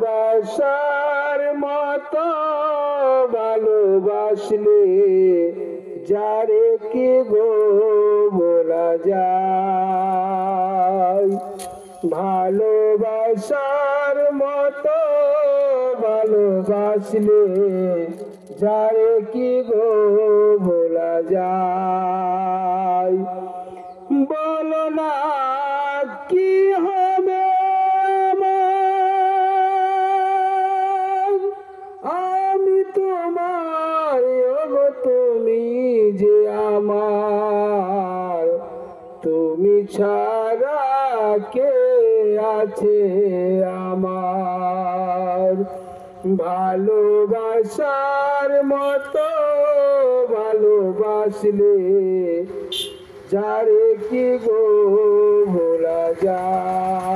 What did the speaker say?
ভালোবাসার মতো ভালোবাসলে যারে কি গো বলা যায়। ভালোবাসার মতো ভালোবাসলে যারে কি গো বলা যায়। বলো না কি হবে আমার, আমি তোমার, ওগো তুমি যে আমার, তুমি ছাড়া কে আছে আমার। ভালোবাসার মতো ভালোবাসলে যারে কি গো ভোলা যায়।